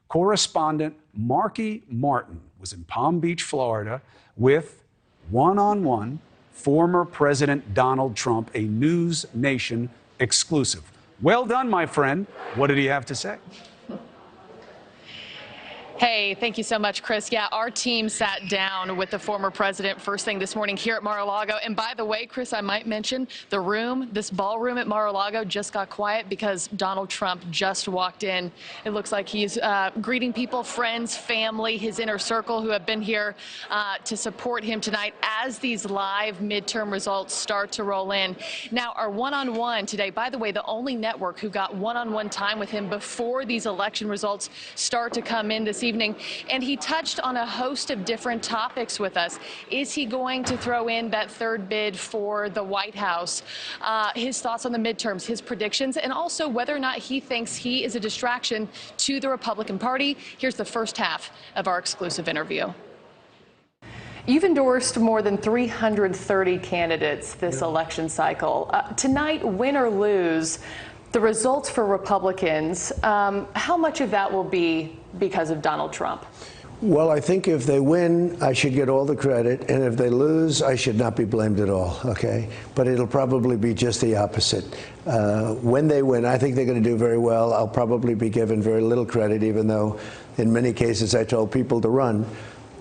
Correspondent Marky Martin was in Palm Beach, Florida, with one-on-one former President Donald Trump, a NewsNation exclusive. Well done, my friend. What did he have to say? Hey, thank you so much, Chris. Yeah, our team sat down with the former president first thing this morning here at Mar-a-Lago. And by the way, Chris, I might mention the room, this ballroom at Mar-a-Lago just got quiet because Donald Trump just walked in. It looks like he's greeting people, friends, family, his inner circle who have been here to support him tonight as these live midterm results start to roll in. Now, our one-on-one today, by the way, the only network who got one-on-one time with him before these election results start to come in this evening, and he touched on a host of different topics with us. Is he going to throw in that third bid for the White House? His thoughts on the midterms, his predictions, and also whether or not he thinks he is a distraction to the Republican Party. Here's the first half of our exclusive interview. You've endorsed more than 330 candidates this election cycle. Tonight, win or lose, the results for Republicans, how much of that will be because of Donald Trump? Well, I think if they win, I should get all the credit, and if they lose, I should not be blamed at all, okay? But it'll probably be just the opposite. When they win, I think they're going to do very well. I'll probably be given very little credit, even though in many cases I told people to run.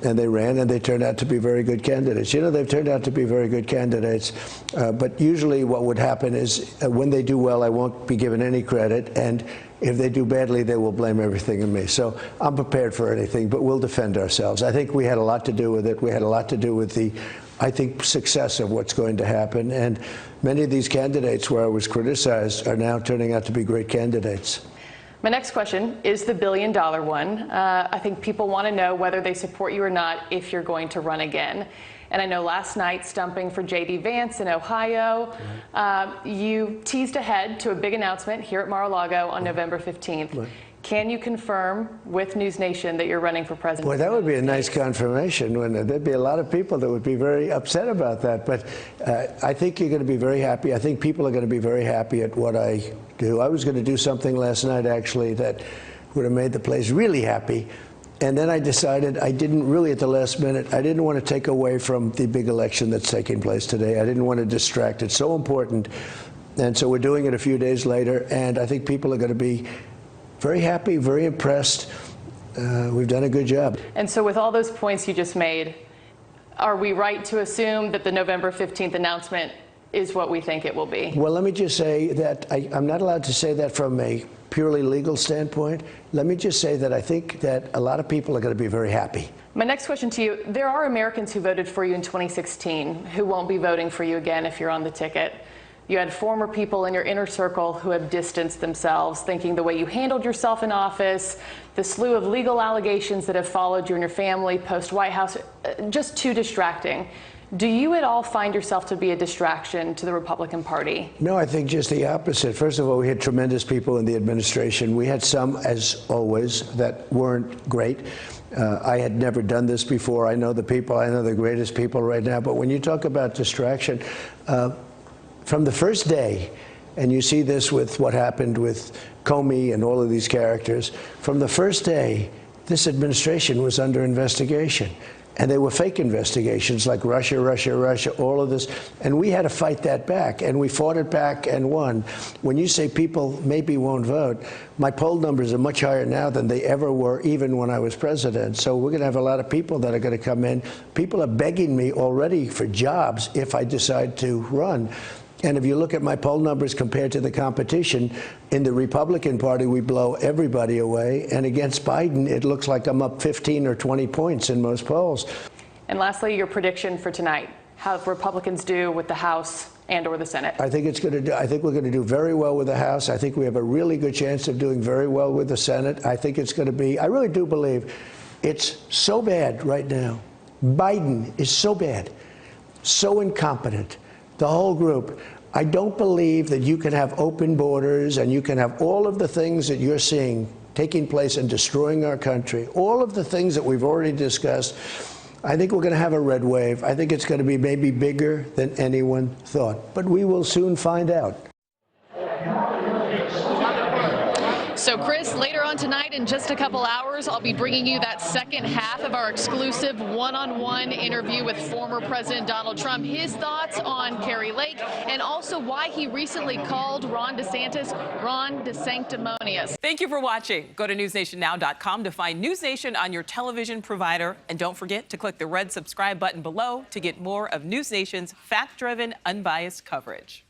And they ran, and they turned out to be very good candidates. You know, they've turned out to be very good candidates. But usually what would happen is when they do well, I won't be given any credit. And if they do badly, they will blame everything on me. So I'm prepared for anything, but we'll defend ourselves. I think we had a lot to do with it. We had a lot to do with the, I think, success of what's going to happen. And many of these candidates where I was criticized are now turning out to be great candidates. My next question is the billion-dollar one. I think people want to know whether they support you or not if you're going to run again. And I know last night, stumping for J.D. Vance in Ohio, you teased ahead to a big announcement here at Mar-a-Lago on November 15th. Right. Can you confirm with NewsNation that you're running for president? Boy, that would be a nice confirmation. There'd be a lot of people that would be very upset about that. But I think you're going to be very happy. I think people are going to be very happy at what I do. I was going to do something last night, actually, that would have made the place really happy. And then I decided I didn't really, at the last minute, I didn't want to take away from the big election that's taking place today. I didn't want to distract. It's so important. And so we're doing it a few days later. And I think people are going to be very happy, very impressed. We've done a good job. And so with all those points you just made, are we right to assume that the November 15th announcement is what we think it will be? Well, let me just say that I'm not allowed to say that from a purely legal standpoint. Let me just say that I think that a lot of people are going to be very happy. My next question to you, there are Americans who voted for you in 2016 who won't be voting for you again if you're on the ticket. You had former people in your inner circle who have distanced themselves, thinking the way you handled yourself in office, the slew of legal allegations that have followed you and your family post-White House, just too distracting. Do you at all find yourself to be a distraction to the Republican Party? No, I think just the opposite. First of all, we had tremendous people in the administration. We had some, as always, that weren't great. I had never done this before. I know the people. I know the greatest people right now. But when you talk about distraction, from the first day, and you see this with what happened with Comey and all of these characters, from the first day, this administration was under investigation. And they were fake investigations like Russia, Russia, Russia, all of this. And we had to fight that back. And we fought it back and won. When you say people maybe won't vote, my poll numbers are much higher now than they ever were, even when I was president. So we're going to have a lot of people that are going to come in. People are begging me already for jobs if I decide to run. And if you look at my poll numbers compared to the competition, in the Republican Party, we blow everybody away. And against Biden, it looks like I'm up 15 or 20 points in most polls. And lastly, your prediction for tonight, how Republicans do with the House and or the Senate. I think we're going to do very well with the House. I think we have a really good chance of doing very well with the Senate. I think it's going to be, I really do believe it's so bad right now. Biden is so bad, so incompetent. The whole group. I don't believe that you can have open borders and you can have all of the things that you're seeing taking place and destroying our country, all of the things that we've already discussed. I think we're going to have a red wave. I think it's going to be maybe bigger than anyone thought. But we will soon find out. So, Chris, later on on tonight. In just a couple hours, I'll be bringing you that second half of our exclusive one-on-one interview with former President Donald Trump. His thoughts on Carrie Lake and also why he recently called Ron DeSantis Ron DeSanctimonious. Thank you for watching. Go to newsnationnow.com to find News Nation on your television provider. And don't forget to click the red subscribe button below to get more of News Nation's fact-driven, unbiased coverage.